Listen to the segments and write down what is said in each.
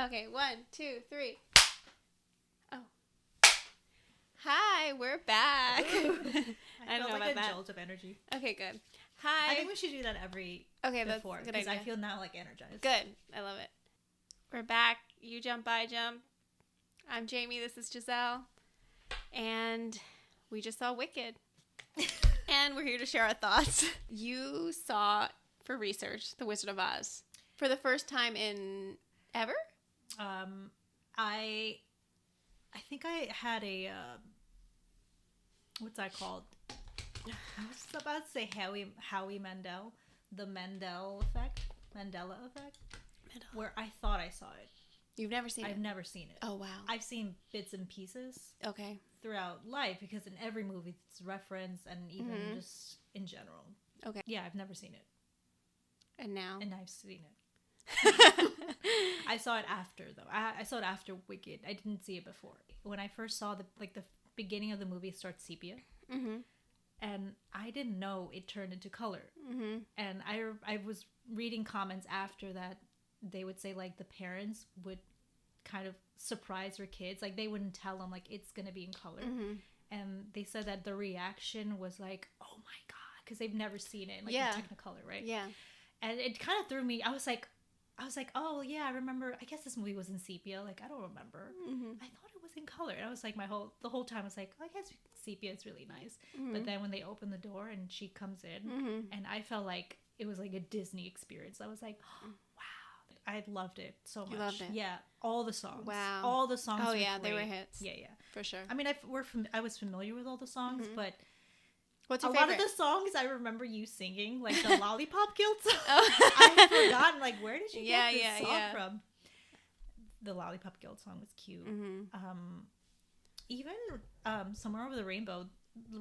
Okay, 1, 2, 3. Oh. Hi, we're back. I don't felt know like about that. jolt of energy. Okay, good. Hi. I think we should do that every Okay, that's before a good because idea. I feel now like energized. Good. I love it. We're back. You jump, I jump. I'm Jamie. This is Giselle. And we just saw Wicked. And we're here to share our thoughts. You saw, for research, The Wizard of Oz for the first time in ever? I think I had a what's that called? I was about to say Howie Mandel, the Mandela effect, where I thought I saw it. You've never seen it? I've never seen it. Oh, wow. I've seen bits and pieces. Okay. Throughout life, because in every movie it's referenced, and even just in general. Okay. Yeah, I've never seen it. And now? And I've seen it. I saw it after though. I saw it after Wicked. I didn't see it before. When I first saw the beginning of the movie starts sepia, and I didn't know it turned into color. And I was reading comments after that. They would say like the parents would kind of surprise their kids, like they wouldn't tell them like it's gonna be in color, and they said that the reaction was like, oh my god, because they've never seen it in in Technicolor, right? Yeah. And it kind of threw me. I was like, oh yeah, I remember. I guess this movie was in sepia. Like I don't remember. I thought it was in color. And I was like, the whole time I was like, I guess sepia is really nice. But then when they open the door and she comes in, and I felt like it was like a Disney experience. I was like, oh, wow, I loved it so much. You loved it. Yeah, all the songs. Wow, all the songs. Oh were yeah, great. they were hits. Yeah, for sure. I mean, I was familiar with all the songs, but. What's your a favorite? lot of the songs I remember you singing, like the Lollipop Guild song. Oh. I had forgotten, like, where did you get this song from? The Lollipop Guild song was cute. Even Somewhere Over the Rainbow,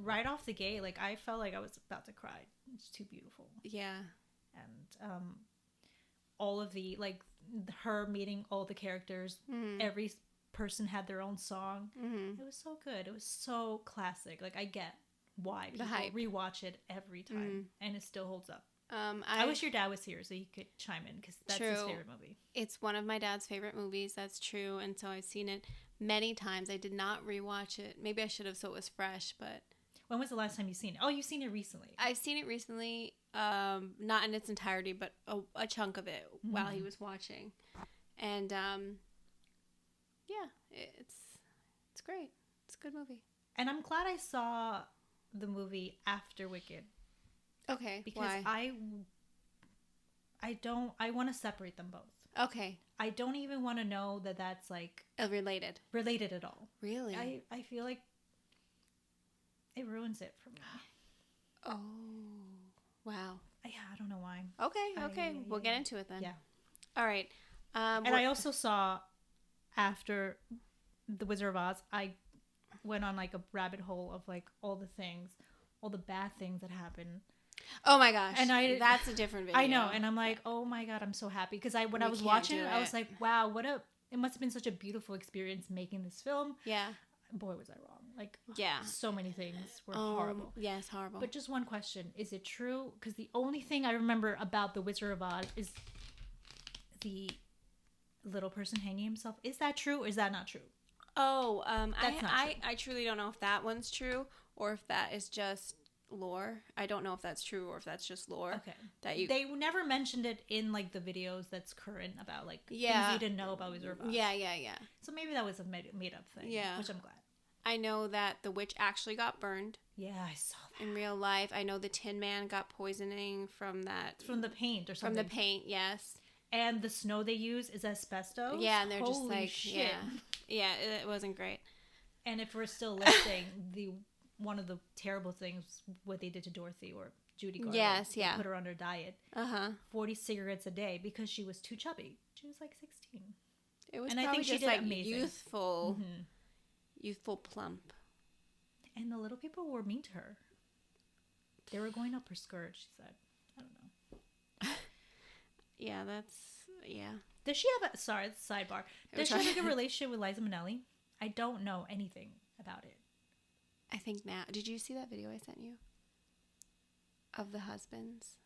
right off the gate, like, I felt like I was about to cry. It's too beautiful. Yeah. And all of the, like, her meeting all the characters, every person had their own song. It was so good. It was so classic. Like, I get why people rewatch it every time, and it still holds up. I wish your dad was here so he could chime in, because that's his favorite movie. It's one of my dad's favorite movies. That's true, and so I've seen it many times. I did not rewatch it. Maybe I should have, so it was fresh. But when was the last time you've seen it? Oh, you've seen it recently. I've seen it recently, not in its entirety, but a chunk of it while he was watching, and yeah, it's great. It's a good movie, and I'm glad I saw the movie after Wicked. Okay. Because why? I want to separate them both. Okay. I don't even want to know that that's like related at all. Really? I feel like it ruins it for me. Oh. Wow. Yeah, I don't know why. Okay. We'll get into it then. Yeah. All right. And I also saw after The Wizard of Oz, I went on like a rabbit hole of like all the bad things that happen. Oh my gosh. And that's a different video. I know, and I'm like, oh my god, I'm so happy, because when I was watching it, I was like, wow, it must have been such a beautiful experience making this film. Yeah. Boy, was I wrong. Like, yeah, so many things were horrible. Yes, horrible. But just one question, is it true? Because the only thing I remember about The Wizard of Oz is the little person hanging himself. Is that true or is that not true? Oh, That's not true. I truly don't know if that one's true or if that is just lore. I don't know if that's true or if that's just lore. Okay. They never mentioned it in like the videos that's current about like things you didn't know about Wizard of Oz. Yeah. So maybe that was a made up thing. Yeah. Which I'm glad. I know that the witch actually got burned. Yeah, I saw that. In real life. I know the Tin Man got poisoning from that. From the paint or something. From the paint, yes. And the snow they use is asbestos. Yeah, and they're just like, shit. Yeah, it wasn't great. And if we're still listing one of the terrible things, what they did to Dorothy or Judy Garland. Yes, yeah. They put her under diet. 40 cigarettes a day because she was too chubby. She was like 16. It was and probably I think just she did like amazing. Youthful plump. And the little people were mean to her. They were going up her skirt, she said. I don't know. Yeah. Does she have sidebar. Does she have like a relationship with Liza Minnelli? I don't know anything about it. I think now. Did you see that video I sent you? Of the husbands?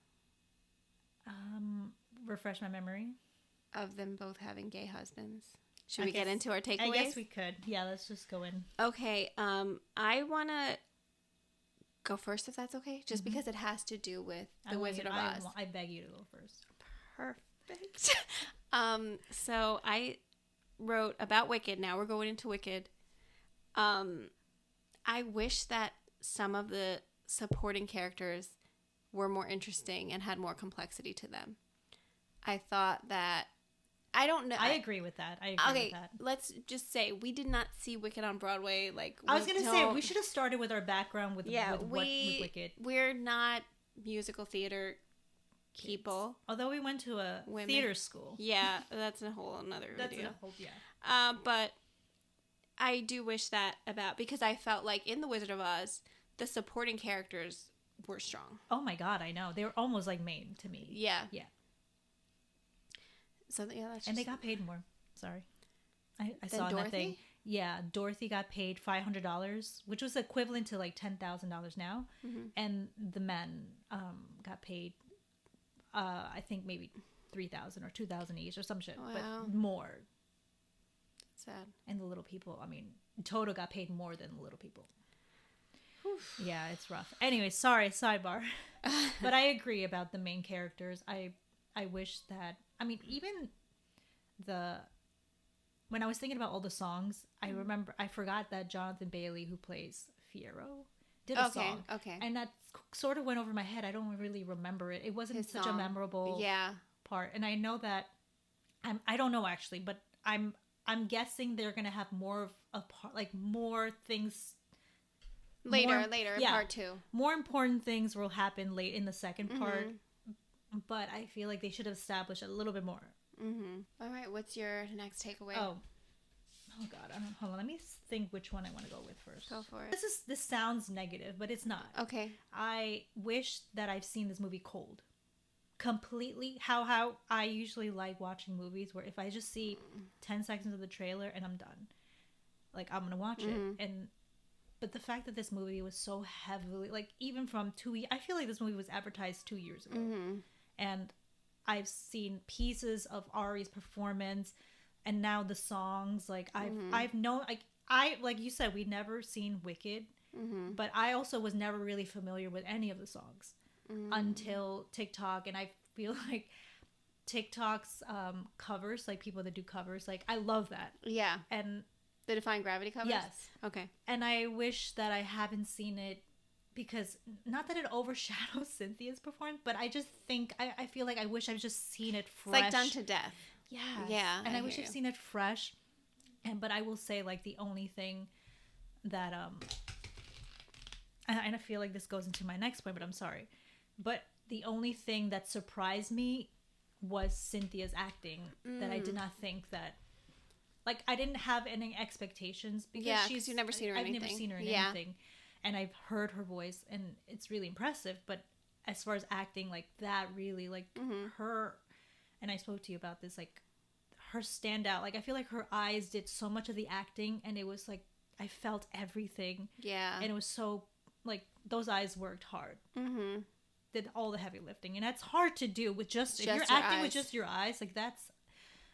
Refresh my memory. of them both having gay husbands. Should we get into our takeaways? I guess we could. Yeah, let's just go in. Okay. I want to go first, if that's okay, just because it has to do with the Wizard of Oz. I beg you to go first. Perfect. So I wrote about Wicked. Now we're going into Wicked. I wish that some of the supporting characters were more interesting and had more complexity to them. I thought that I don't know. I agree with that. I agree with that. Let's just say we did not see Wicked on Broadway. I was gonna say we should have started with our background with Wicked. We're not musical theater people. Although we went to a theater school. Yeah, that's a whole another video. Yeah. But I do wish that because I felt like in The Wizard of Oz, the supporting characters were strong. Oh my god, I know. They were almost like main to me. Yeah. Yeah. So yeah, that's and they got paid more. Sorry, I saw Dorothy? that thing. Yeah, Dorothy got paid $500, which was equivalent to like $10,000 now, and the men got paid, I think maybe $3,000 or $2,000 each or some shit, but more. Sad. And the little people, I mean, Toto got paid more than the little people. Oof. Yeah, it's rough. Anyway, sorry, sidebar. But I agree about the main characters. I wish that, I mean, even when I was thinking about all the songs, I forgot that Jonathan Bailey, who plays Fiyero, did a song. Okay. And that sort of went over my head. I don't really remember it. It wasn't such a memorable part. And I know that, I don't know actually, but I'm guessing they're going to have more of a part, like more things later in part 2. More important things will happen late in the second part. But I feel like they should have established a little bit more. All right, what's your next takeaway? Oh God, hold on. Let me think which one I want to go with first. Go for it. This sounds negative, but it's not. Okay. I wish that I've seen this movie cold. Completely. How I usually like watching movies, where if I just see 10 seconds of the trailer and I'm done, like I'm gonna watch it. But the fact that this movie was so heavily, like even from I feel like this movie was advertised 2 years ago. And I've seen pieces of Ari's performance, and now the songs. Like I've known, like you said, we'd never seen Wicked, but I also was never really familiar with any of the songs until TikTok, and I feel like TikTok's covers, like people that do covers, like I love that. Yeah. And the Defying Gravity covers? Yes. Okay. And I wish that I haven't seen it, because not that it overshadows Cynthia's performance, but I just think I feel like I wish I've just seen it fresh. It's like done to death. Yeah. Yeah. And I wish I've seen it fresh. But I will say, like, the only thing that and I feel like this goes into my next point, but I'm sorry. But the only thing that surprised me was Cynthia's acting. That I did not think that, like, I didn't have any expectations, because you've never seen her in anything. I've never seen her in anything. And I've heard her voice, and it's really impressive. But as far as acting, like, that really, like, her, and I spoke to you about this, like, her standout. Like, I feel like her eyes did so much of the acting, and it was, like, I felt everything. Yeah. And it was so, like, those eyes worked hard. Did all the heavy lifting. And that's hard to do with just if you're acting with just your eyes. Like, that's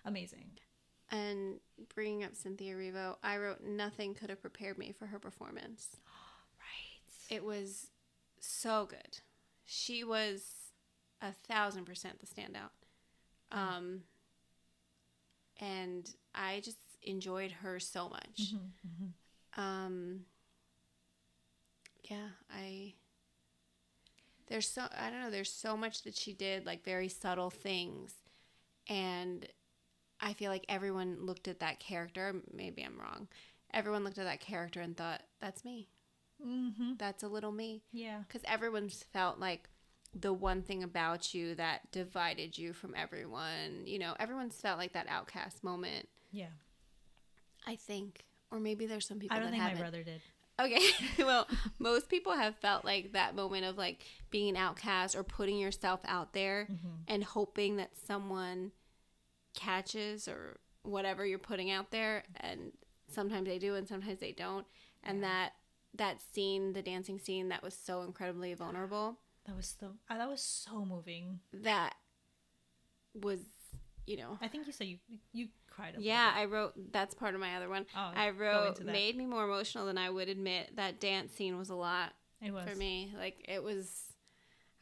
amazing. And bringing up Cynthia Erivo, I wrote, nothing could have prepared me for her performance. It was so good. She was 1,000% the standout. And I just enjoyed her so much. There's so much that she did, like very subtle things. And I feel like everyone looked at that character, maybe I'm wrong, everyone looked at that character and thought, that's me. That's a little me. Yeah. Because everyone's felt like the one thing about you that divided you from everyone. You know, everyone's felt like that outcast moment. Yeah. I think. Or maybe there's some people that haven't. I don't think my brother did. Okay. Well, most people have felt like that moment of like being an outcast or putting yourself out there and hoping that someone catches or whatever you're putting out there. And sometimes they do and sometimes they don't. And that scene, the dancing scene, that was so incredibly vulnerable. That was so moving. That was you know. I think you said you cried a Yeah, little I wrote, that's part of my other one. Oh, I go wrote, into that. made me more emotional than I would admit. That dance scene was a lot bit. It was. for me. Like, it was,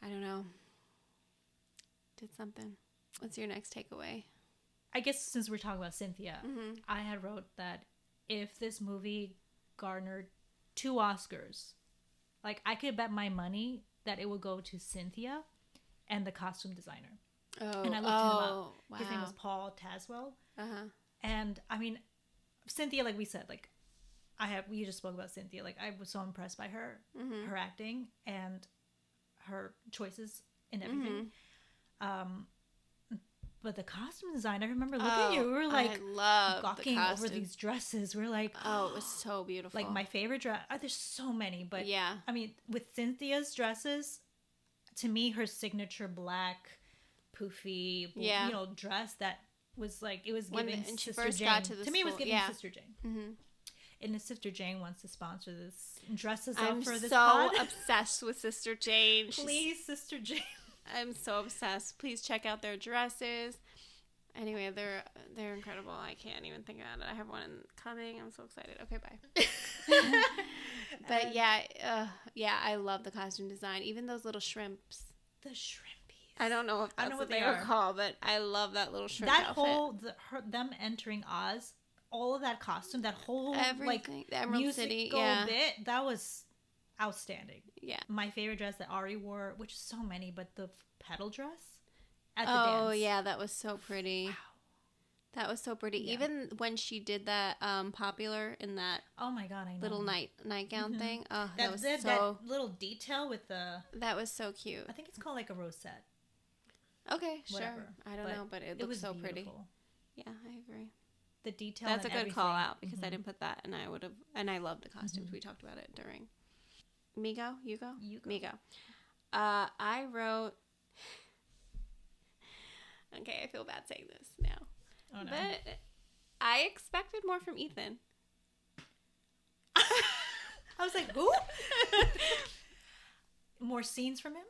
I don't know, did something. What's your next takeaway? I guess since we're talking about Cynthia, Mm-hmm. I had wrote that if this movie garnered 2 Oscars, like I could bet my money that it would go to Cynthia and the costume designer. Oh, And I looked him up. Wow. His name was Paul Taswell. Uh-huh. And I mean, Cynthia, like we said, like we just spoke about Cynthia. Like I was so impressed by her, Mm-hmm. her acting and her choices and everything. Mm-hmm. But the costume design, I remember looking at you. We were like I love gawking the over costume. these dresses. We are like, Oh, it was so beautiful. like my favorite dress. There's so many, but yeah. I mean, with Cynthia's dresses, to me, her signature black, poofy, Yeah. dress that was like it was When- giving and she Sister first Jane. got to the me, it was school, giving yeah. Sister Jane. Mm-hmm. And if Sister Jane wants to sponsor this, dress us I'm up for this so pod, obsessed with Sister Jane. please, Sister Jane. I'm so obsessed. Please check out their dresses. Anyway, they're incredible. I can't even think about it. I have one coming. I'm so excited. Okay, bye. But yeah, I love the costume design. Even those little shrimps. The shrimpies. I don't know if that's what they are called, but I love that little shrimp outfit. Them entering Oz, all of that costume, that whole Everything. The Emerald musical City. Yeah. bit, that was outstanding. Yeah. My favorite dress that Ari wore, which is so many, but the petal dress at the Oh, dance. yeah, that was so pretty. Wow. That was so pretty. Yeah. Even when she did that popular in that Oh my god, I know. little nightgown Mhm. thing. Oh, that little detail with the, that was so cute. I think it's called like a rosette. Okay, Whatever. sure. I don't know, but it looks was so pretty. beautiful. Yeah, I agree. The detail. That's a and good call everything. out because I didn't put that, and I would have. And I love the costumes. We talked about it during. Me go? You go? You go. Me go. I wrote. Okay, I feel bad saying this now, Oh no. but I expected more from Ethan. I was like, who? More scenes from him?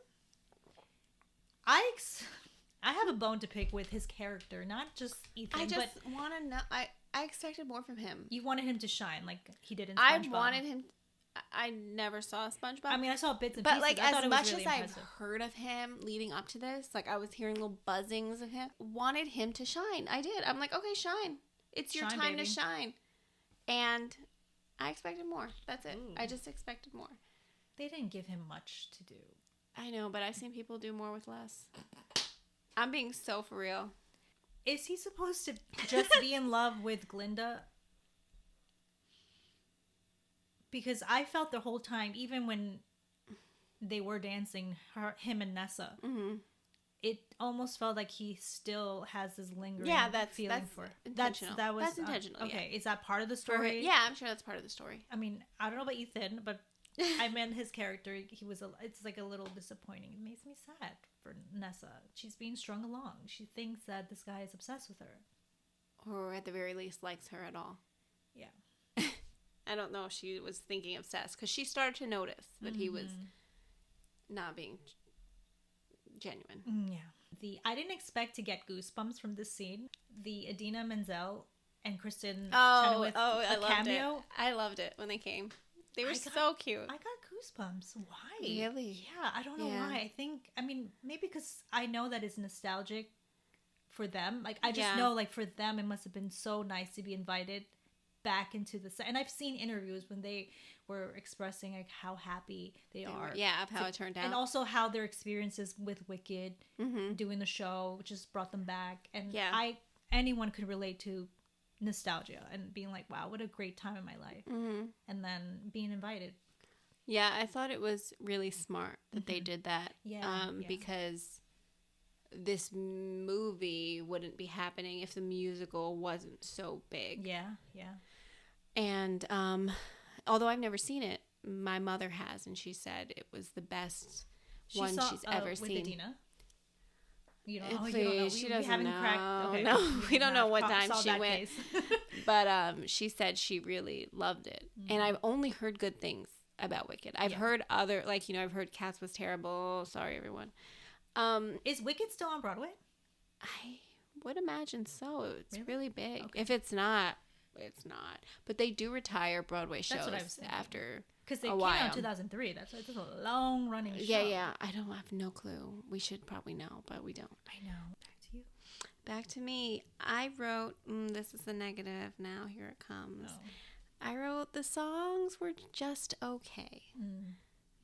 I have a bone to pick with his character, not just Ethan. I just but want to know. I expected more from him. you wanted him to shine like he did in I SpongeBob. wanted him. I never saw SpongeBob. I mean, I saw bits and but pieces. like I thought as it was much really as I've impressive. heard of him leading up to this, like I was hearing little buzzings of him. Wanted him to shine. I did. I'm like, okay, shine. It's your Shine, time baby. to shine. And I expected more. That's it. Ooh. I just expected more. They didn't give him much to do. I know, but I've seen people do more with less. I'm being so for real. Is he supposed to just be in love with Glinda? Because I felt the whole time, even when they were dancing, him and Nessa, Mm-hmm. it almost felt like he still has this lingering feeling that's for. intentional. That was That's intentional. okay. Yeah. Is that part of the For her, story? yeah, I'm sure that's part of the story. I mean, I don't know about Ethan, but I meant his character. It's like a little disappointing. It makes me sad for Nessa. She's being strung along. She thinks that this guy is obsessed with her. Or at the very least likes her at all. Yeah. I don't know if she was thinking obsessed because she started to notice that he was not being genuine. Yeah. I didn't expect to get goosebumps from this scene. The Idina Menzel and Kristen I a loved cameo. it. I loved it when they came. They were I so cute. I got goosebumps. Why? Really? Yeah, I don't know Yeah. why. I mean, maybe because I know that it's nostalgic for them. Like, I just Yeah. know, like, for them, it must have been so nice to be invited back into the set. And I've seen interviews when they were expressing, like, how happy they are. Yeah, of how it turned out. And also how their experiences with Wicked, Mm-hmm. doing the show, just brought them back. And Yeah. anyone could relate to nostalgia and being like, wow, what a great time in my life. Mm-hmm. And then being invited. Yeah, I thought it was really smart that they did that. Yeah, Because this movie wouldn't be happening if the musical wasn't so big. Yeah, yeah. And although I've never seen it, my mother has, and she said it was the best one she's ever with seen. Idina? You don't, Please, you don't know. she We doesn't haven't know. cracked. Okay, No, we don't know what have time solved she that went. case. But she said she really loved it. And I've only heard good things about Wicked. I've heard other, like, I've heard Cats was terrible. Sorry, everyone. Is Wicked still on Broadway? I would imagine so. It's really big. Okay. If it's not, it's not. But they do retire Broadway shows That's what I was thinking. after Because they a came while. out in 2003. That's why it's a long running show. Yeah. I don't have no clue. We should probably know, but we don't. I know. Back to you. Back to me. I wrote, this is the negative now. Here it comes. Oh. I wrote the songs were just okay.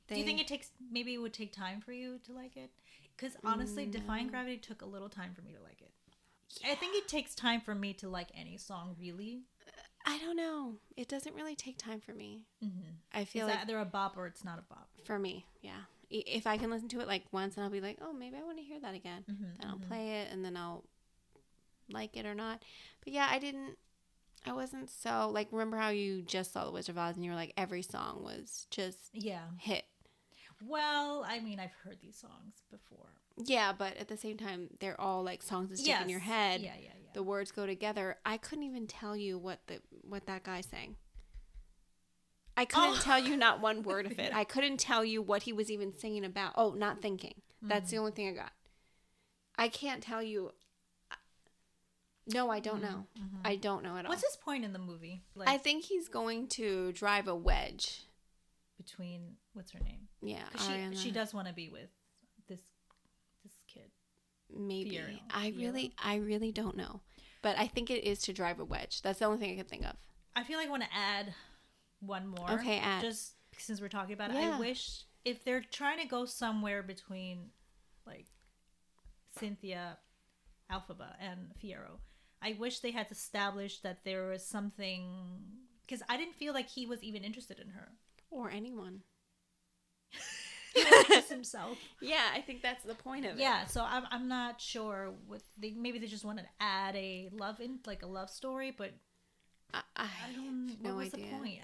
Do you think maybe it would take time for you to like it? Because honestly, Defying Gravity took a little time for me to like it. Yeah. I think it takes time for me to like any song, really. I don't know. It doesn't really take time for me. I feel it's like either a bop or it's not a bop. For me, yeah. If I can listen to it like once and I'll be like, oh, maybe I want to hear that again. Then I'll play it and then I'll like it or not. But yeah, I wasn't so, like, remember how you just saw The Wizard of Oz and you were like, every song was just hit. Well, I mean, I've heard these songs before. Yeah, but at the same time, they're all like songs that stick in your head. Yeah. The words go together. I couldn't even tell you what that guy sang. I couldn't tell you not one word of it. I couldn't tell you what he was even singing about. Oh, Not Thinking. That's the only thing I got. I can't tell you. No, I don't know. I don't know at all. What's his point in the movie? Like, I think he's going to drive a wedge between, what's her name? Yeah, she does want to be with this kid. Maybe. Fiero. I really don't know. But I think it is to drive a wedge. That's the only thing I can think of. I feel like I want to add one more. Okay, add. Just since we're talking about it. Yeah. I wish if they're trying to go somewhere between like Cynthia, Alphaba, and Fiero, I wish they had established that there was something, because I didn't feel like he was even interested in her. Or anyone. Just himself. Yeah, I think that's the point of it. Yeah, so I'm not sure maybe they just wanted to add a love story, but I don't know. no What was idea. the point?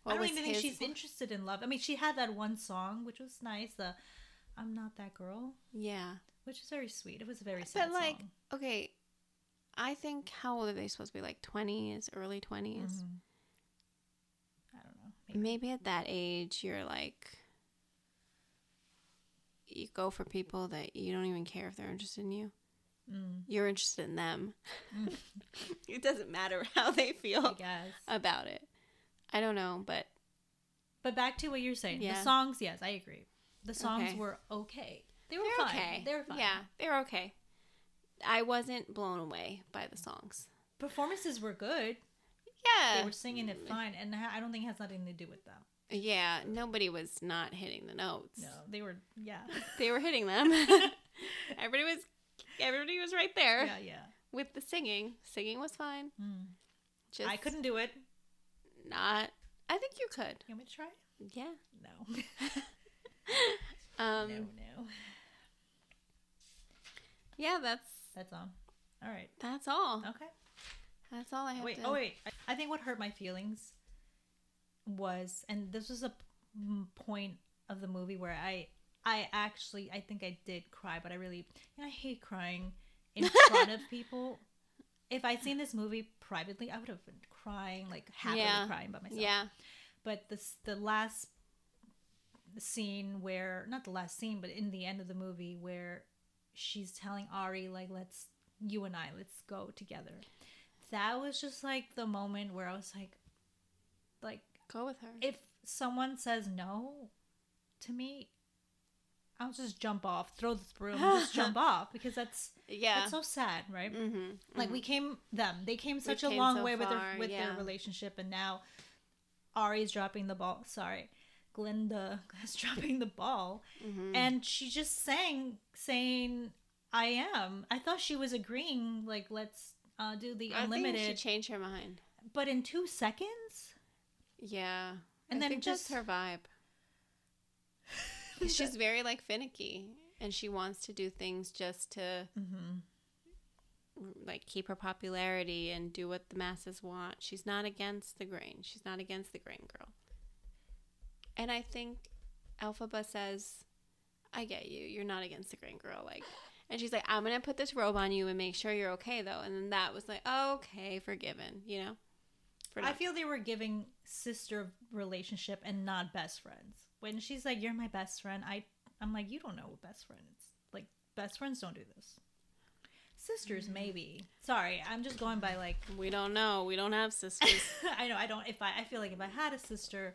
I don't even think she's interested in love. I mean, she had that one song, which was nice, the I'm Not That Girl. Yeah. Which is very sweet. It was a very sad But like, song. okay, I think, how old are they supposed to be? Like 20s, early 20s? I don't know. Maybe at that age, you're like, you go for people that you don't even care if they're interested in you. You're interested in them. It doesn't matter how they feel about it. I don't know, but back to what you're saying. Yeah. The songs, yes, I agree. The songs were okay. They're fine. Okay. They were fine. Yeah, they're okay. I wasn't blown away by the songs. Performances were good. Yeah. They were singing it fine, and I don't think it has nothing to do with them. Yeah, nobody was not hitting the notes. No, they were. Yeah, they were hitting them. Everybody was right there. Yeah. With the singing was fine. Just I couldn't do it. Not. I think you could. You want me to try? Yeah. No. No. Yeah, that's all. All right. That's all. Okay. That's all I have. Wait. I think what hurt my feelings was, and this was a point of the movie where I think I did cry, but I really, I hate crying in front of people. If I'd seen this movie privately, I would have been crying, like happily crying by myself. Yeah. But the last scene where, not the last scene, but in the end of the movie where she's telling Ari, like, let's go together. That was just like the moment where I was like, go with her. If someone says no to me, I'll just jump off, throw this broom, and just jump off, because that's so sad, right? Like they came such a long way with their relationship, and now Ari's dropping the ball. Sorry, Glinda is dropping the ball, and she just saying, "I am." I thought she was agreeing, like, let's do the unlimited. I think she changed her mind, but in 2 seconds. Yeah, and then just her vibe. She's very like finicky, and she wants to do things just to like keep her popularity and do what the masses want. She's not against the grain. She's not against the grain girl. And I think Elphaba says, "I get you. You're not against the grain girl." Like, and she's like, "I'm gonna put this robe on you and make sure you're okay, though." And then that was like, oh, okay, forgiven. You know. I feel they were giving sister relationship and not best friends. When she's like, "You're my best friend," I'm like, you don't know what best friend is. Like, best friends don't do this. Sisters, maybe. Sorry, I'm just going by like. We don't know. We don't have sisters. I know. I don't. I feel like if I had a sister,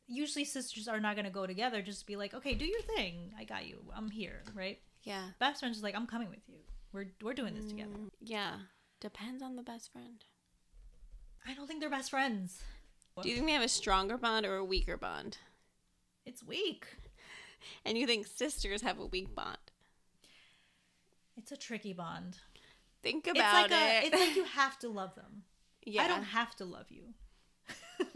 usually sisters are not gonna go together. Just be like, okay, do your thing. I got you. I'm here, right? Yeah. Best friend's just like, I'm coming with you. We're doing this together. Yeah. Depends on the best friend. I don't think they're best friends. Do you think they have a stronger bond or a weaker bond? It's weak. And you think sisters have a weak bond? It's a tricky bond. Think about it. It's like you have to love them. Yeah. I don't have to love you.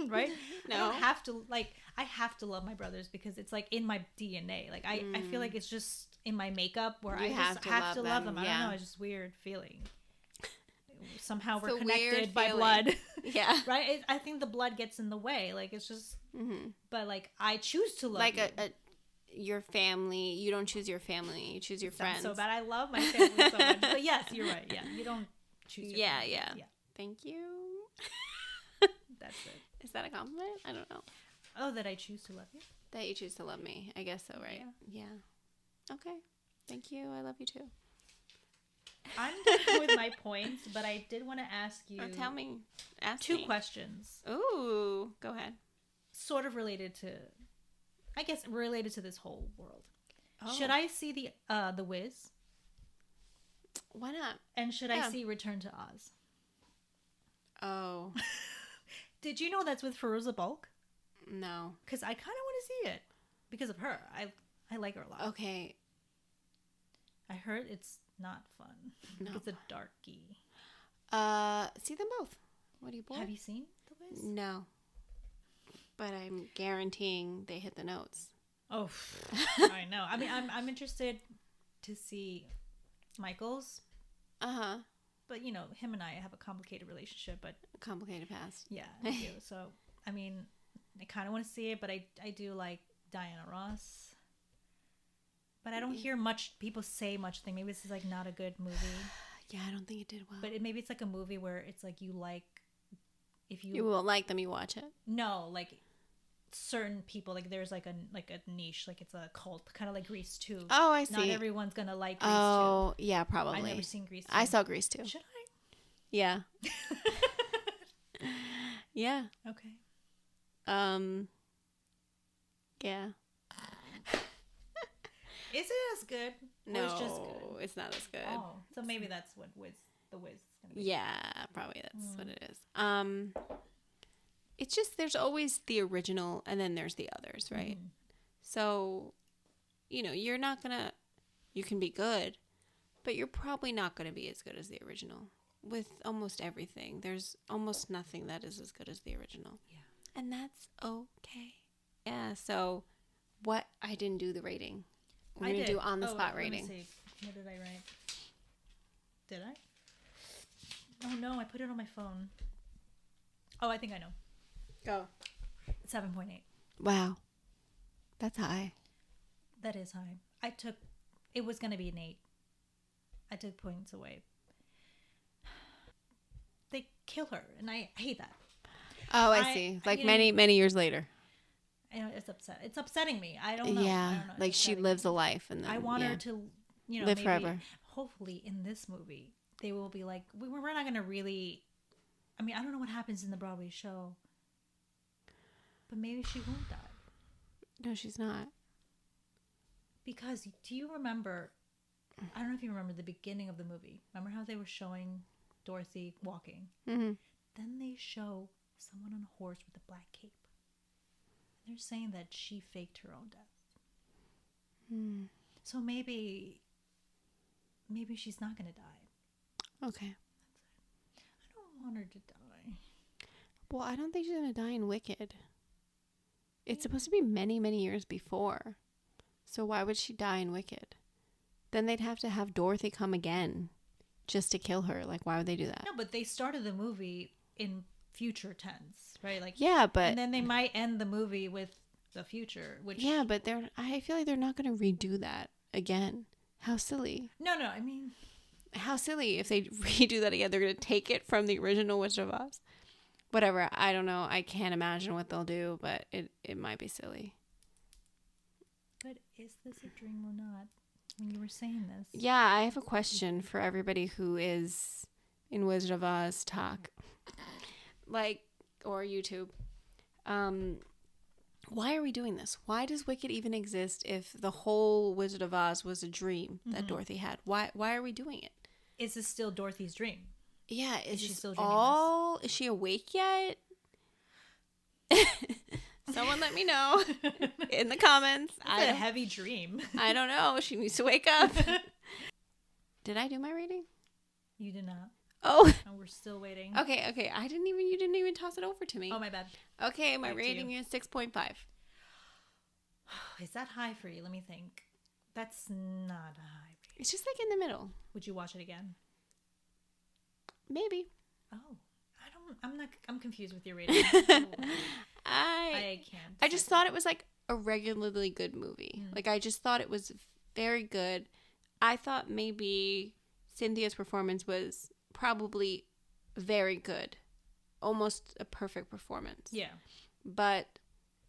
Right? No. I don't have to, like, I have to love my brothers because it's like in my DNA. Like I feel like it's just in my makeup where I just have to love them. I don't know, it's just weird feeling. Somehow we're connected by blood. Yeah. Right? I think the blood gets in the way. Like it's just but like I choose to love you. Like your family, you don't choose your family, you choose your friends. So bad. I love my family so much. But yes, you're right. Yeah. You don't choose your family. Yeah. Thank you. That's it. Is that a compliment? I don't know. Oh, that I choose to love you? That you choose to love me. I guess so, right? Yeah. Okay. Thank you. I love you too. I'm done with my points, but I did want to ask you. Tell me. Ask two me. questions. Ooh. Go ahead. Sort of related to, I guess, related to this whole world. Oh. Should I see the Wiz? Why not? And should I see Return to Oz? Oh. Did you know that's with Fairuza Balk? No. Because I kind of want to see it because of her. I like her a lot. Okay. I heard it's not fun. No. It's a darkie. See them both. What are you bored? Have you seen The Wiz? No. But I'm guaranteeing they hit the notes. Oh, I know. I mean, I'm interested to see Michael's. Uh-huh. But, you know, him and I have a complicated relationship, but... Complicated past. Yeah, I do. So, I mean, I kind of want to see it, but I do like Diana Ross. But I don't hear much people say much thing. Maybe this is, like, not a good movie. Yeah, I don't think it did well. But maybe it's, like, a movie where it's, like, you like... If you... You won't like them, you watch it. No, like... certain people, like there's like a niche, like it's a cult, kind of like Grease 2. Oh, I see. Not everyone's gonna like Grease 2. Oh, yeah, probably. I've never seen Grease 2. I saw Grease 2. Should I? Yeah. Yeah. Okay. Yeah. Is it as good? No, or it's just good? It's not as good. Oh, so maybe that's what The Wiz is gonna be. Yeah, probably that's what it is. It's just there's always the original and then there's the others, right? So, you know, you're not gonna. You can be good, but you're probably not gonna be as good as the original. With almost everything, there's almost nothing that is as good as the original. Yeah, and that's okay. Yeah. So, what I didn't do the rating. We're gonna do on the spot rating. Let me see. What did I write? Did I? Oh no, I put it on my phone. Oh, I think I know. Go. 7.8. Wow, that's high. That is high. It was gonna be an 8. I took points away. They kill her, and I hate that. Oh, I see. Like many years later. And it's upsetting me. I don't know. Yeah, I don't know. like she lives a life, and then, I want her to, you know, live maybe, forever. Hopefully, in this movie, they will be like, we're not gonna really. I mean, I don't know what happens in the Broadway show, but maybe she won't die. No, she's not. Because do you remember? I don't know if you remember the beginning of the movie. Remember how they were showing Dorothy walking? Mm-hmm. Then they show someone on a horse with a black cape. They're saying that she faked her own death. So maybe she's not going to die. Okay. I don't want her to die. Well, I don't think she's going to die in Wicked. It's supposed to be many, many years before. So why would she die in Wicked? Then they'd have to have Dorothy come again just to kill her. Like, why would they do that? No, but they started the movie in future tense, right? Like, yeah, but and then they might end the movie with the future, which but I feel like they're not going to redo that again. How silly. No, I mean, how silly if they redo that again. They're going to take it from the original Wizard of Oz. Whatever. I don't know. I can't imagine what they'll do, but it might be silly. But is this a dream or not? when you were saying this. Yeah, I have a question for everybody who is in Wizard of Oz talk, or YouTube. Why are we doing this? Why does Wicked even exist if the whole Wizard of Oz was a dream that Dorothy had? Why are we doing it? Is this still Dorothy's dream? Yeah, is she still dreaming Is she awake yet? Someone let me know in the comments. It's a heavy dream. I don't know. She needs to wake up. Did I do my rating? You did not. Oh. We're still waiting. Okay. You didn't even toss it over to me. Oh, my bad. Okay, my rating is 6.5. Is that high for you? Let me think. That's not a high rating. It's just like in the middle. Would you watch it again? Maybe. Oh. I'm confused with your rating. I can't. I just thought it was like a regularly good movie. Like I just thought it was very good. I thought maybe Cynthia's performance was probably very good. Almost a perfect performance. Yeah. But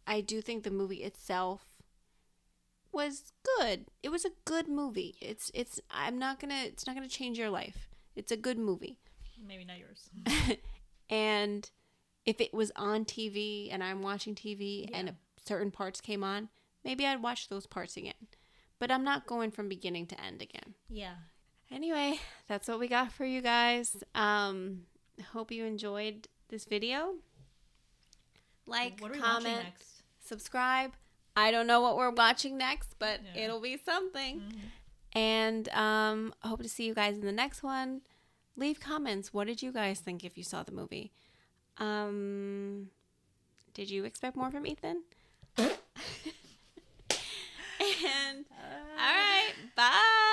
I do think the movie itself was good. It was a good movie. It's not gonna change your life. It's a good movie. Maybe not yours. And if it was on TV and I'm watching TV and certain parts came on, maybe I'd watch those parts again. But I'm not going from beginning to end again. Yeah. Anyway, that's what we got for you guys. Hope you enjoyed this video. Like, comment, subscribe. I don't know what we're watching next, but it'll be something. Mm-hmm. And I hope to see you guys in the next one. Leave comments. What did you guys think if you saw the movie? Did you expect more from Ethan? And all right, bye.